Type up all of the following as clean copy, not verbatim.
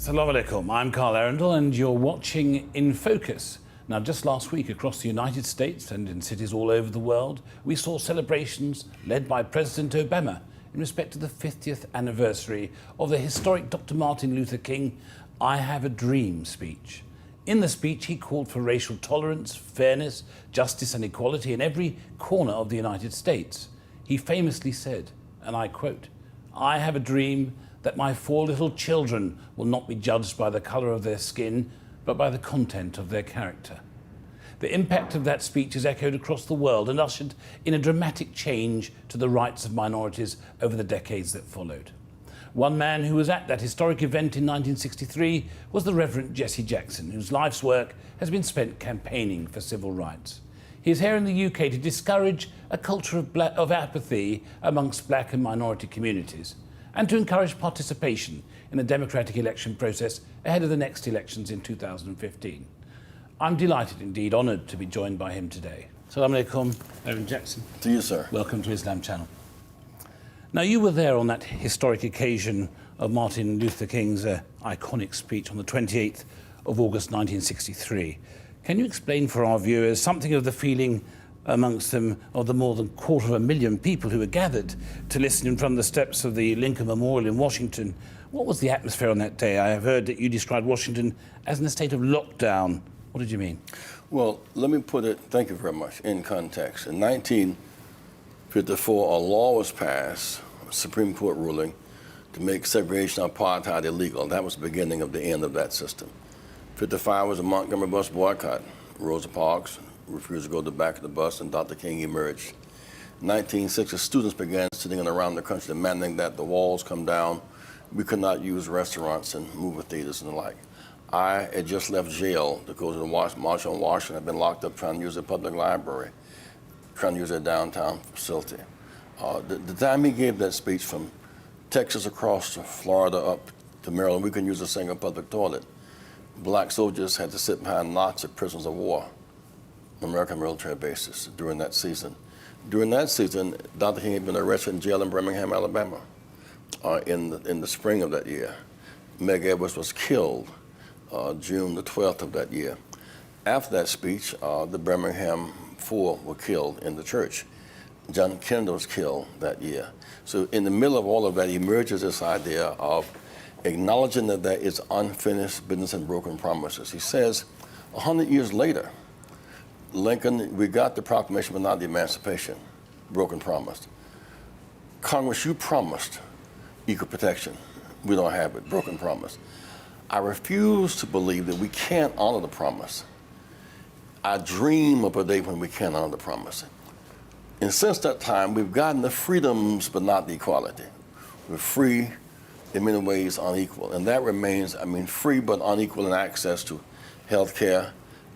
Assalamu alaikum, I'm Carl Arrindell and you're watching In Focus. Now, just last week across the United States and in cities all over the world, we saw celebrations led by President Obama in respect to the 50th anniversary of the historic Dr. Martin Luther King I Have a Dream speech. In the speech, he called for racial tolerance, fairness, justice and equality in every corner of the United States. He famously said, and I quote, "I have a dream that my 4 little children will not be judged by the colour of their skin, but by the content of their character." The impact of that speech is echoed across the world and ushered in a dramatic change to the rights of minorities over the decades that followed. One man who was at that historic event in 1963 was the Reverend Jesse Jackson, whose life's work has been spent campaigning for civil rights. He is here in the UK to discourage a culture of apathy amongst black and minority communities, and to encourage participation in the democratic election process ahead of the next elections in 2015. I'm delighted, indeed honoured, to be joined by him today. Assalamu alaikum, Reverend Jackson. To you, sir. Welcome to Islam Channel. Now, you were there on that historic occasion of Martin Luther King's iconic speech on the 28th of August 1963. Can you explain for our viewers something of the feeling amongst them of the more than 250,000 people who were gathered to listen in front of the steps of the Lincoln Memorial in Washington? What was the atmosphere on that day? I have heard that you described Washington as in a state of lockdown. What did you mean? Well, let me put it, thank you very much, in context. In 1954, a law was passed, a Supreme Court ruling, to make segregation apartheid illegal. That was the beginning of the end of that system. 55 was a Montgomery bus boycott. Rosa Parks refused to go to the back of the bus, and Dr. King emerged. In 1960, students began sitting around the country demanding that the walls come down. We could not use restaurants and movie theaters and the like. I had just left jail to go to the March on Washington. I'd been locked up trying to use a public library, trying to use a downtown facility. The time he gave that speech, from Texas across to Florida up to Maryland, we couldn't use a single public toilet. Black soldiers had to sit behind Nazi prisoners of war on American military bases during that season. During that season, Dr. King had been arrested in jail in Birmingham, Alabama, in the spring of that year. Meg Edwards was killed June the 12th of that year. After that speech, the Birmingham 4 were killed in the church. John Kennedy was killed that year. So in the middle of all of that emerges this idea of acknowledging that there is unfinished business and broken promises. He says, 100 years later, Lincoln, we got the proclamation but not the emancipation, broken promise. Congress, you promised equal protection. We don't have it, broken promise. I refuse to believe that we can't honor the promise. I dream of a day when we can't honor the promise. And since that time, we've gotten the freedoms but not the equality. We're free, in many ways unequal. And that remains, free but unequal in access to health care,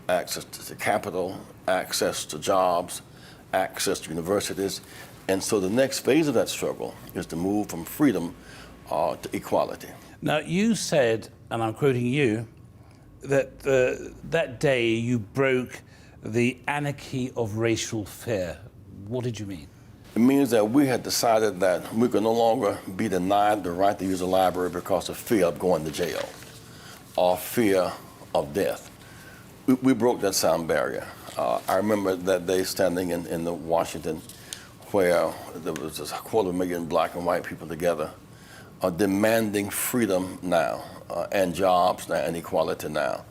access to capital, access to jobs, access to universities. And so the next phase of that struggle is to move from freedom to equality. Now, you said, and I'm quoting you, that that day you broke the anarchy of racial fear. What did you mean? It means that we had decided that we could no longer be denied the right to use a library because of fear of going to jail or fear of death. We broke that sound barrier. I remember that day standing in the Washington where there was just 250,000 black and white people together demanding freedom now and jobs now and equality now.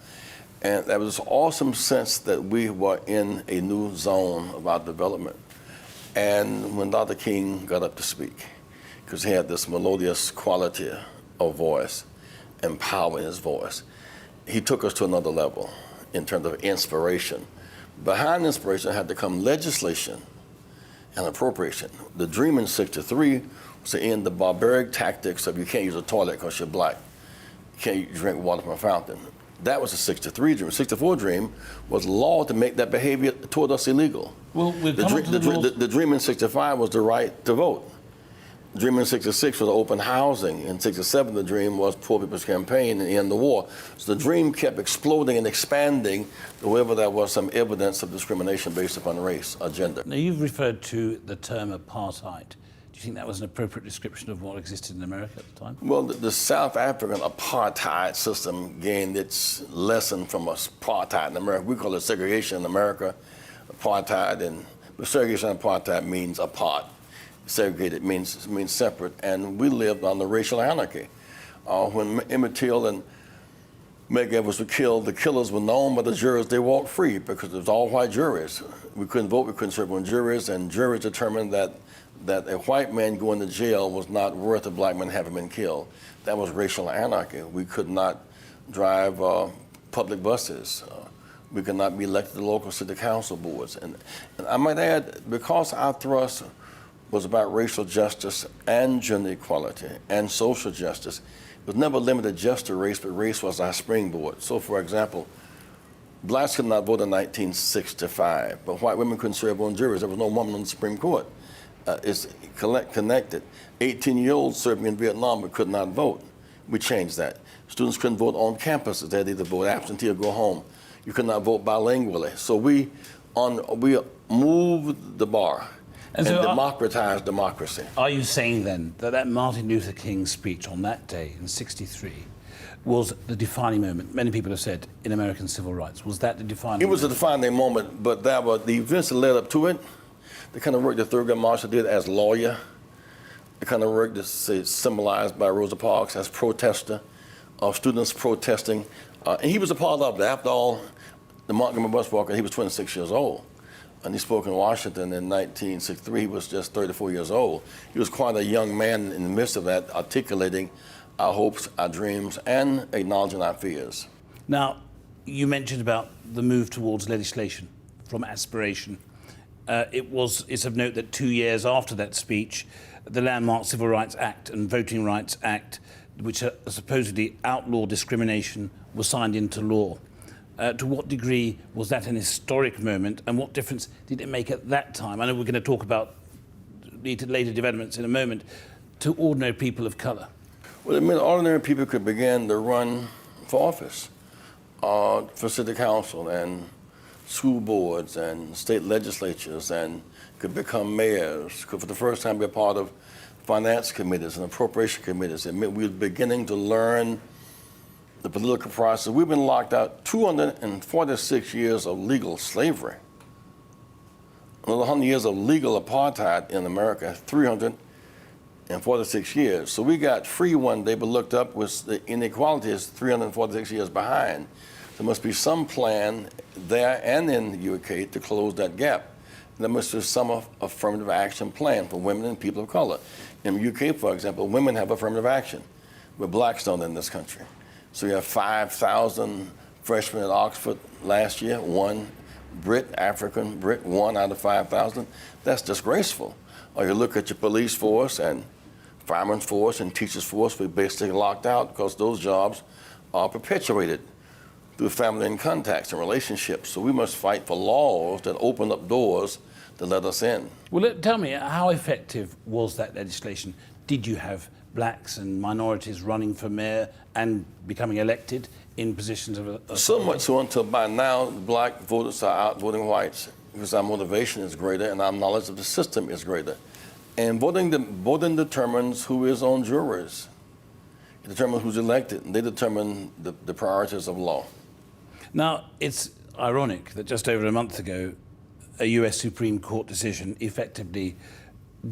And there was this awesome sense that we were in a new zone of our development. And when Dr. King got up to speak, because he had this melodious quality of voice and power in his voice, he took us to another level in terms of inspiration. Behind inspiration had to come legislation and appropriation. The dream in '63 was to end the barbaric tactics of you can't use a toilet because you're black. You can't drink water from a fountain. That was the '63 dream. The '64 dream was law to make that behavior toward us illegal. Well, the dream in '65 was the right to vote. The dream in '66 was open housing. In '67, the dream was Poor People's Campaign and end the war. So the dream kept exploding and expanding wherever there was some evidence of discrimination based upon race or gender. Now, you've referred to the term apartheid. Do you think that was an appropriate description of what existed in America at the time? Well, the South African apartheid system gained its lesson from apartheid in America. We call it segregation in America, apartheid, but segregation and apartheid means apart. Segregated means separate, and we lived under racial anarchy. When Emmett Till and Medgar Evers were killed, the killers were known by the jurors. They walked free because it was all white juries. We couldn't vote, we couldn't serve on juries, and juries determined that a white man going to jail was not worth a black man having been killed. That was racial anarchy. We could not drive public buses. We could not be elected to local city council boards. And I might add, because our thrust was about racial justice and gender equality and social justice, it was never limited just to race, but race was our springboard. So, for example, blacks could not vote in 1965, but white women couldn't serve on juries. There was no woman on the Supreme Court. It's connected. 18-year-olds serving in Vietnam but could not vote. We changed that. Students couldn't vote on campuses. They had to either vote absentee or go home. You could not vote bilingually. So we moved the bar and democratized democracy. Are you saying then that Martin Luther King speech on that day in '63 was the defining moment? Many people have said in American civil rights. Was that the defining moment? It was a defining moment, but that was the events that led up to it. The kind of work that Thurgood Marshall did as lawyer, the kind of work that's symbolized by Rosa Parks as protester, students protesting, and he was a part of that. After all, the Montgomery bus walker, he was 26 years old, and he spoke in Washington in 1963. He was just 34 years old. He was quite a young man in the midst of that, articulating our hopes, our dreams, and acknowledging our fears. Now, you mentioned about the move towards legislation from aspiration. It's of note that 2 years after that speech, the landmark Civil Rights Act and Voting Rights Act, which supposedly outlaw discrimination, was signed into law. To what degree was that an historic moment, and what difference did it make at that time? I know we're going to talk about later developments in a moment, to ordinary people of colour. Well, it meant ordinary people could begin to run for office, for city council and school boards and state legislatures, and could become mayors, could for the first time be a part of finance committees and appropriation committees. It meant we were beginning to learn the political process. We've been locked out 246 years of legal slavery. Another 100 years of legal apartheid in America, 346 years. So we got free one day, but looked up, the inequality is 346 years behind. There must be some plan there and in the UK to close that gap. There must be some affirmative action plan for women and people of color. In the UK, for example, women have affirmative action, but blacks don't in this country. So you have 5,000 freshmen at Oxford last year, one African Brit, 1 out of 5,000. That's disgraceful. Or you look at your police force and fireman's force and teachers force, we're basically locked out because those jobs are perpetuated through family and contacts and relationships. So we must fight for laws that open up doors to let us in. Well, tell me, how effective was that legislation? Did you have blacks and minorities running for mayor and becoming elected in positions of authority? So much so until by now, black voters are outvoting whites because our motivation is greater and our knowledge of the system is greater. And voting determines who is on juries. It determines who's elected, and they determine the priorities of law. Now, it's ironic that just over a month ago, a US Supreme Court decision effectively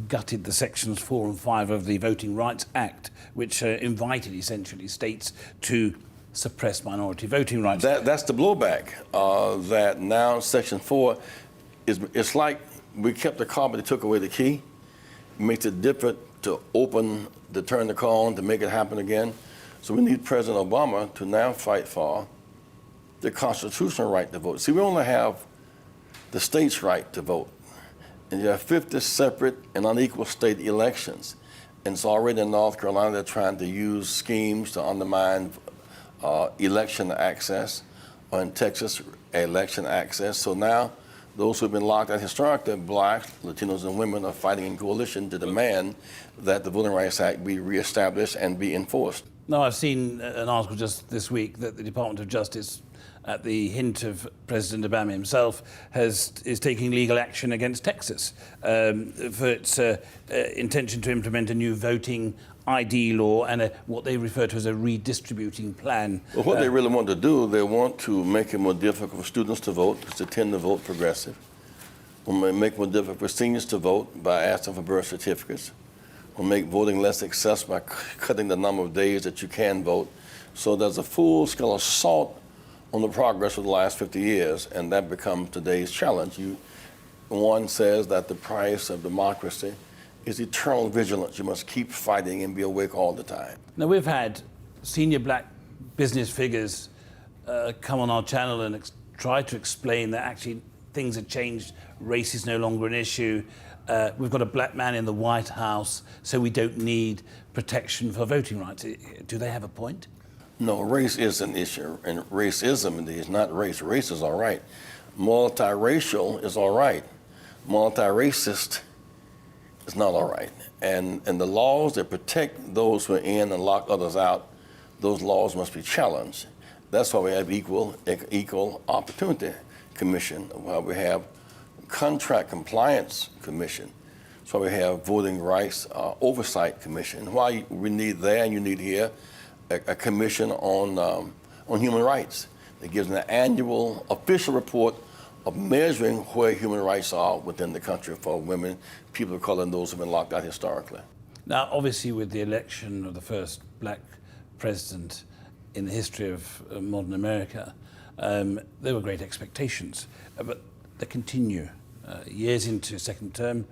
gutted the sections 4 and 5 of the Voting Rights Act, which invited essentially states to suppress minority voting rights. That's the blowback. That now Section 4 it's like we kept the car, but they took away the key. It makes it difficult to turn the car on, to make it happen again. So we need President Obama to now fight for the constitutional right to vote. See, we only have the state's right to vote. And you have 50 separate and unequal state elections. And so already in North Carolina, they're trying to use schemes to undermine election access, or in Texas, election access. So now those who have been locked out historically, blacks, Latinos, and women, are fighting in coalition to demand that the Voting Rights Act be reestablished and be enforced. No, I've seen an article just this week that the Department of Justice, at the hint of President Obama himself, is taking legal action against Texas for its intention to implement a new voting ID law and what they refer to as a redistributing plan. Well, what they really want to do, they want to make it more difficult for students to vote, because they tend to vote progressive. We'll make it more difficult for seniors to vote by asking for birth certificates. We'll make voting less accessible by cutting the number of days that you can vote. So there's a full-scale assault on the progress of the last 50 years, and that becomes today's challenge. One says that the price of democracy is eternal vigilance. You must keep fighting and be awake all the time. Now, we've had senior black business figures come on our channel and try to explain that actually things have changed, race is no longer an issue. We've got a black man in the White House, so we don't need protection for voting rights. Do they have a point? No, race is an issue, and racism is not race. Race is all right. Multiracial is all right. Multiracist is not all right. And the laws that protect those who are in and lock others out, those laws must be challenged. That's why we have Equal Opportunity Commission, why we have Contract Compliance Commission. That's why we have Voting Rights Oversight Commission. Why we need there and you need here a commission on human rights that gives an annual official report of measuring where human rights are within the country for women, people of color, and those who have been locked out historically. Now, obviously, with the election of the first black president in the history of modern America, there were great expectations, but they continue years into second term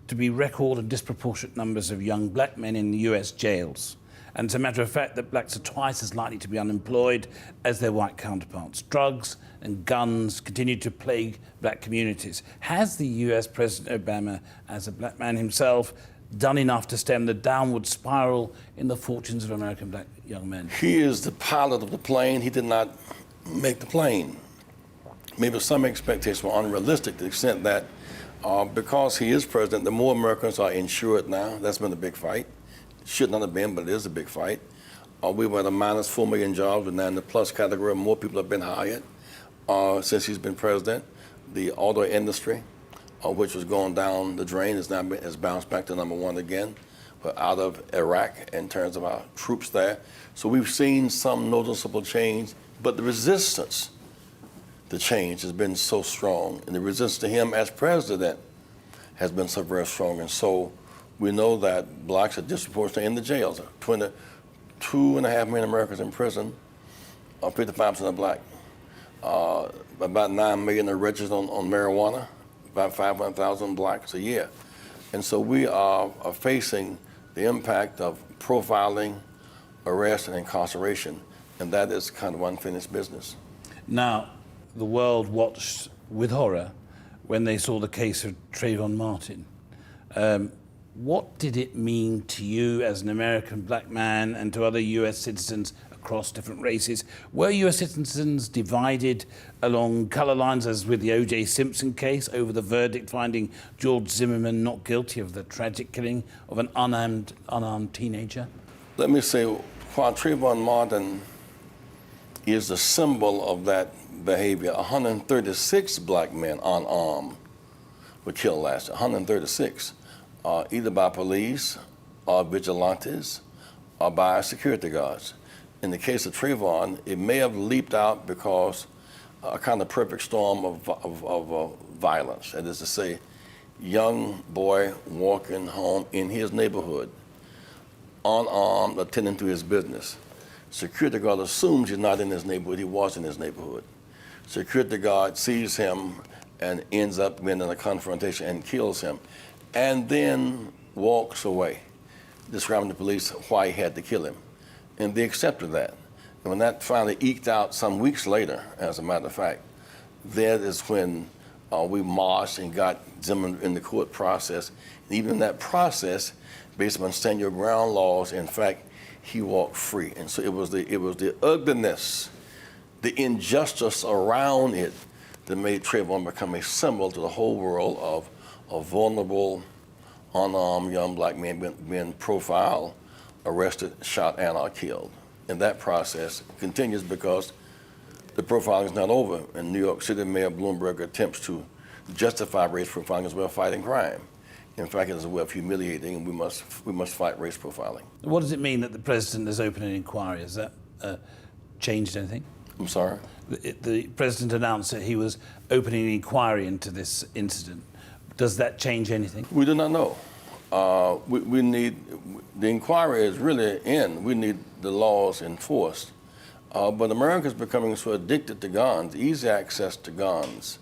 to be record and disproportionate numbers of young black men in the US jails. And it's a matter of fact that blacks are twice as likely to be unemployed as their white counterparts. Drugs and guns continue to plague black communities. Has the US President Obama, as a black man himself, done enough to stem the downward spiral in the fortunes of American black young men? He is the pilot of the plane. He did not make the plane. Maybe some expectations were unrealistic to the extent that because he is president, the more Americans are insured now. That's been a big fight. Should not have been, but it is a big fight. We were at a minus 4 million jobs, but now in the plus category, more people have been hired since he's been president. The auto industry, which was going down the drain, has bounced back to number one again. We're out of Iraq in terms of our troops there. So we've seen some noticeable change, but the resistance to change has been so strong, and the resistance to him as president has been so very strong. And so we know that blacks are disproportionately in the jails. 2.5 million Americans in prison, 55% are black. About 9 million are registered on marijuana, about 500,000 blacks a year. And so we are facing the impact of profiling, arrest, and incarceration, and that is kind of unfinished business. Now, the world watched with horror when they saw the case of Trayvon Martin. What did it mean to you as an American black man and to other US citizens across different races? Were US citizens divided along colour lines as with the O.J. Simpson case over the verdict finding George Zimmerman not guilty of the tragic killing of an unarmed teenager? Let me say, while Trayvon Martin is the symbol of that behavior, 136 black men unarmed were killed last year, 136. Either by police or vigilantes or by security guards. In the case of Trayvon, it may have leaped out because a kind of perfect storm of violence. That is to say, young boy walking home in his neighborhood, unarmed, attending to his business. Security guard assumes he's not in his neighborhood. He was in his neighborhood. Security guard sees him and ends up being in a confrontation and kills him, and then walks away, describing to police why he had to kill him. And they accepted that. And when that finally eked out some weeks later, as a matter of fact, that is when we marched and got Zimmerman in the court process. And even in that process, based upon stand your ground laws, in fact, he walked free. And so it was the ugliness, the injustice around it that made Trayvon become a symbol to the whole world of vulnerable, unarmed young black men being profiled, arrested, shot, and are killed. and that process continues because the profiling is not over. And New York City Mayor Bloomberg attempts to justify race profiling as well fighting crime. In fact, it is a way of humiliating, and we must fight race profiling. What does it mean that the president has opened an inquiry? Has that changed anything? I'm sorry? The president announced that he was opening an inquiry into this incident. Does that change anything? We do not know. We need, the inquiry is really in. We need the laws enforced. But America is becoming so addicted to guns, easy access to guns,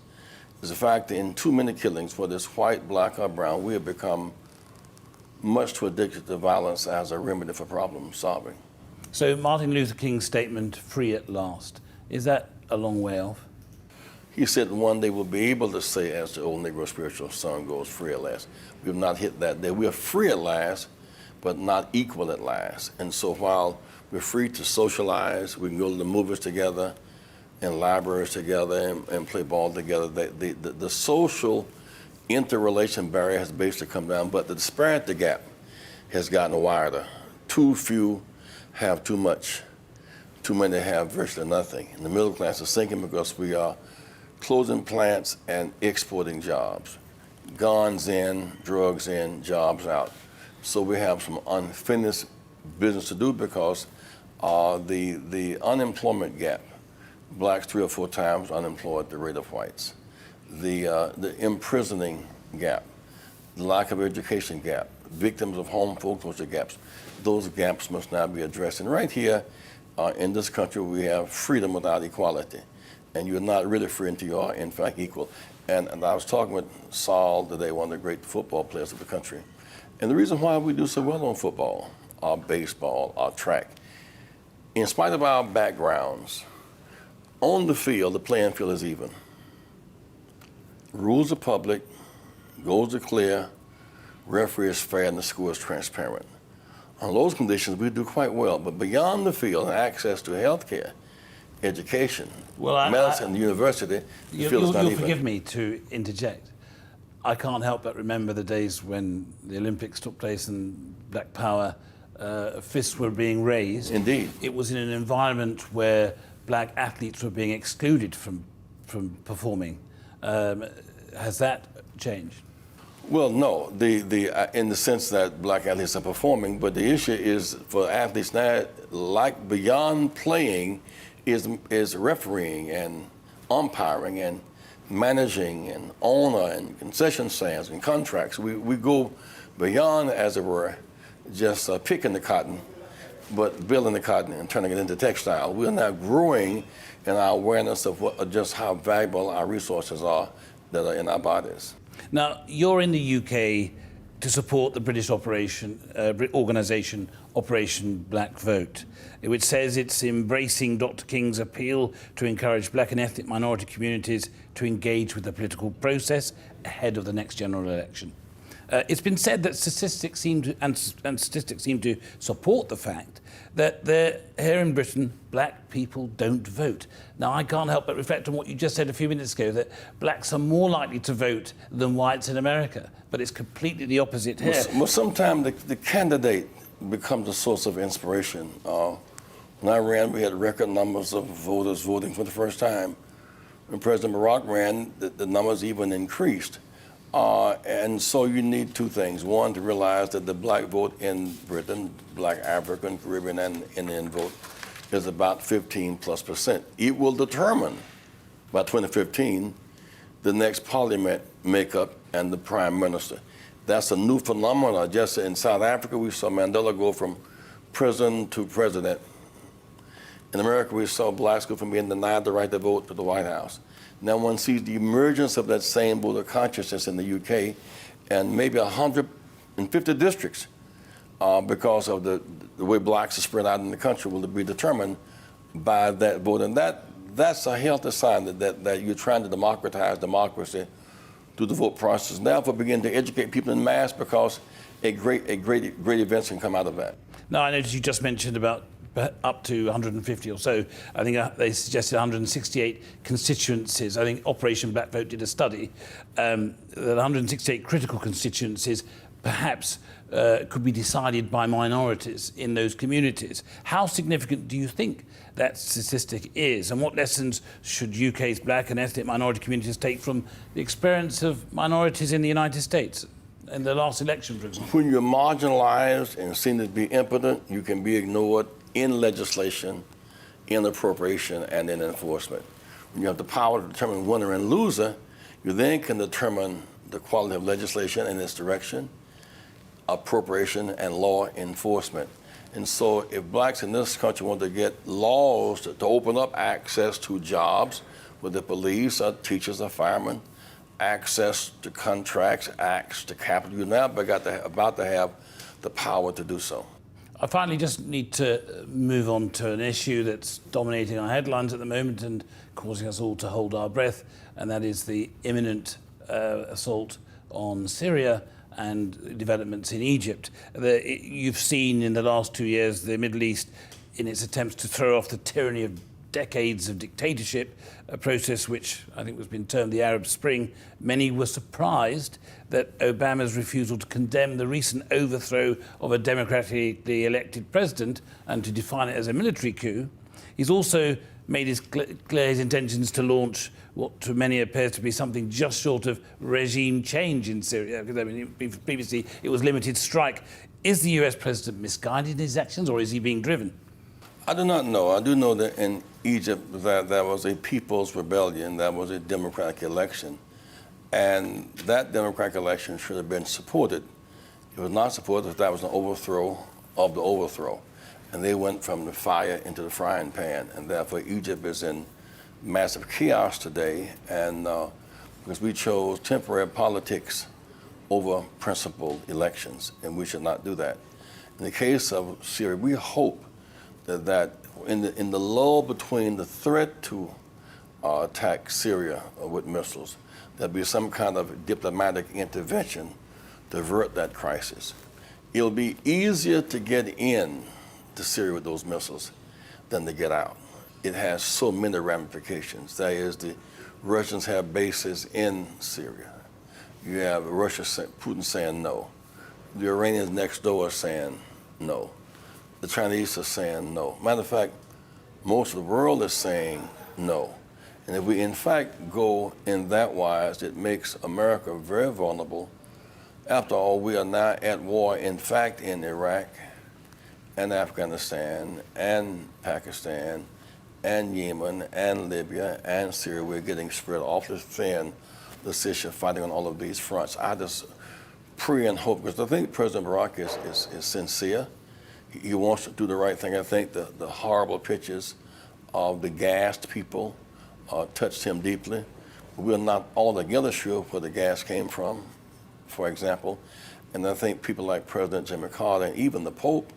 is the fact that in too many killings, whether it's white, black, or brown, we have become much too addicted to violence as a remedy for problem solving. So Martin Luther King's statement, "Free at last," is that a long way off? He said one day we'll be able to say, as the old Negro spiritual song goes, free at last. We have not hit that day. We are free at last, but not equal at last. And so while we're free to socialize, we can go to the movies together and libraries together and play ball together, the social interrelation barrier has basically come down, but the disparity gap has gotten wider. Too few have too much. Too many have virtually nothing. And the middle class is sinking because we are closing plants and exporting jobs. Guns in, drugs in, jobs out. So we have some unfinished business to do because the unemployment gap, blacks 3 or 4 times unemployed at the rate of whites. The imprisoning gap, the lack of education gap, victims of home foreclosure gaps, those gaps must now be addressed. And right here in this country, we have freedom without equality. And you're not really free until you are, in fact, equal. And I was talking with Saul today, one of the great football players of the country. And the reason why we do so well on football, our baseball, our track, in spite of our backgrounds, on the field, the playing field is even. Rules are public, goals are clear, referee is fair, and the score is transparent. On those conditions, we do quite well. But beyond the field and access to health care, education, medicine, university, the field is not even. You'll forgive me to interject. I can't help but remember the days when the Olympics took place and Black Power fists were being raised. Indeed. It was in an environment where black athletes were being excluded from performing. Has that changed? Well, no, in the sense that black athletes are performing, but the issue is for athletes now, like beyond playing, is refereeing and umpiring and managing and owner and concession stands and contracts. We go beyond, as it were, just picking the cotton, but building the cotton and turning it into textile. We're now growing in our awareness of just how valuable our resources are that are in our bodies. Now, you're in the UK to support the British organisation Operation Black Vote, which says it's embracing Dr. King's appeal to encourage black and ethnic minority communities to engage with the political process ahead of the next general election. It's been said that statistics seem to support the fact that here in Britain, black people don't vote. Now, I can't help but reflect on what you just said a few minutes ago, that blacks are more likely to vote than whites in America, but it's completely the opposite here. Well, sometimes the candidate becomes a source of inspiration. When I ran, we had record numbers of voters voting for the first time. When President Barack ran, the numbers even increased. And so you need 2 things. One, to realize that the black vote in Britain, black African, Caribbean, and Indian vote is about 15+%. It will determine by 2015 the next parliament makeup and the prime minister. That's a new phenomenon. Just in South Africa, we saw Mandela go from prison to president. In America, we saw blacks go from being denied the right to vote to the White House. Now one sees the emergence of that same voter consciousness in the UK, and maybe 150 districts, because of the way blacks are spread out in the country, will be determined by that vote. And that's a healthy sign that you're trying to democratize democracy through the vote process. Therefore, begin to educate people in mass, because a great events can come out of that. Now, I noticed you just mentioned about up to 150 or so. I think they suggested 168 constituencies. I think Operation Black Vote did a study that 168 critical constituencies perhaps could be decided by minorities in those communities. How significant do you think that statistic is, and what lessons should UK's black and ethnic minority communities take from the experience of minorities in the United States in the last election, for example? When you're marginalized and seen to be impotent, you can be ignored in legislation, in appropriation, and in enforcement. When you have the power to determine winner and loser, you then can determine the quality of legislation and its direction, appropriation, and law enforcement. And so if blacks in this country want to get laws to open up access to jobs with the police or teachers or firemen, access to contracts, access to capital, you're now about to have the power to do so. I finally just need to move on to an issue that's dominating our headlines at the moment and causing us all to hold our breath, and that is the imminent assault on Syria and developments in Egypt. You've seen in the last 2 years the Middle East, in its attempts to throw off the tyranny of decades of dictatorship, a process which I think has been termed the Arab Spring. Many were surprised that Obama's refusal to condemn the recent overthrow of a democratically elected president and to define it as a military coup. He's also made clear his intentions to launch what to many appears to be something just short of regime change in Syria. Because I mean, previously it was limited strike. Is the US president misguided in his actions, or is he being driven? I do not know. I do know that in Egypt that there was a people's rebellion, that was a democratic election. And that democratic election should have been supported. It was not supported if that was an overthrow of the overthrow. And they went from the fire into the frying pan. And therefore Egypt is in massive chaos today, and because we chose temporary politics over principled elections, and we should not do that. In the case of Syria, we hope that in the lull between the threat to attack Syria with missiles, there'll be some kind of diplomatic intervention to avert that crisis. It'll be easier to get in to Syria with those missiles than to get out. It has so many ramifications. That is, the Russians have bases in Syria. You have Putin saying no. The Iranians next door are saying no. The Chinese are saying no. Matter of fact, most of the world is saying no. And if we in fact go in that wise, it makes America very vulnerable. After all, we are now at war, in fact, in Iraq and Afghanistan and Pakistan and Yemen and Libya and Syria. We're getting spread awfully thin, this issue, fighting on all of these fronts. I just pray and hope, because I think President Barack is sincere. He wants to do the right thing. I think the horrible pictures of the gassed people touched him deeply. We're not altogether sure where the gas came from, for example. And I think people like President Jimmy Carter and even the Pope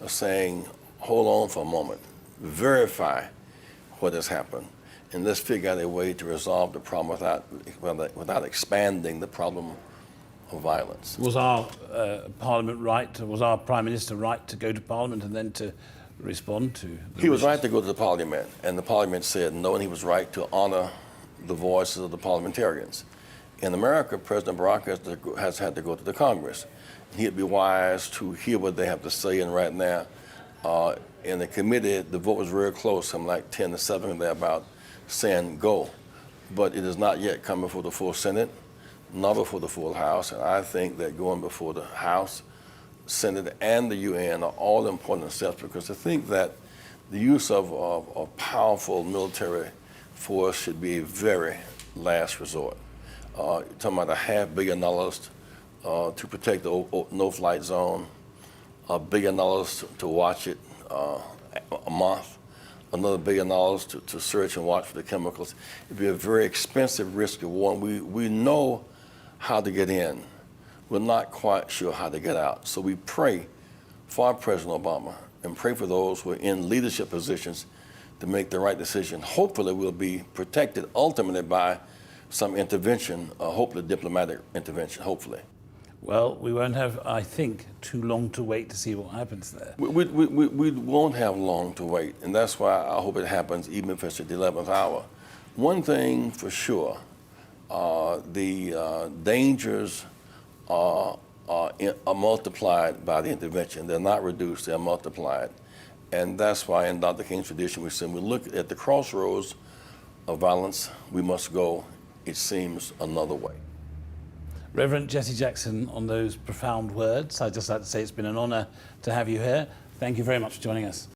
are saying, hold on for a moment, verify what has happened, and let's figure out a way to resolve the problem without expanding the problem of violence. Was our Parliament right, was our Prime Minister right to go to Parliament and then to respond to? He was right to go to the Parliament, and the Parliament said no, and he was right to honor the voices of the parliamentarians. In America, President Barack has had to go to the Congress. He'd be wise to hear what they have to say, and right now, in the committee, the vote was very close, something like 10-7 there, about saying go. But it has not yet come before the full Senate, nor before the full House, and I think that going before the House, Senate, and the UN are all important steps, because I think that the use of powerful military force should be a very last resort. You're talking about $500 million to protect the no-flight zone, $1 billion to watch it a month, another $1 billion to search and watch for the chemicals. It'd be a very expensive, risky war. We know how to get in. We're not quite sure how to get out. So we pray for President Obama and pray for those who are in leadership positions to make the right decision. Hopefully we'll be protected ultimately by some intervention, hopefully diplomatic intervention, hopefully. Well, we won't have, I think, too long to wait to see what happens there. We won't have long to wait, and that's why I hope it happens even if it's at the 11th hour. One thing for sure, the dangers are multiplied by the intervention. They're not reduced, they're multiplied. And that's why in Dr. King's tradition we say, when we look at the crossroads of violence, we must go, it seems, another way. Reverend Jesse Jackson, on those profound words, I'd just like to say it's been an honour to have you here. Thank you very much for joining us.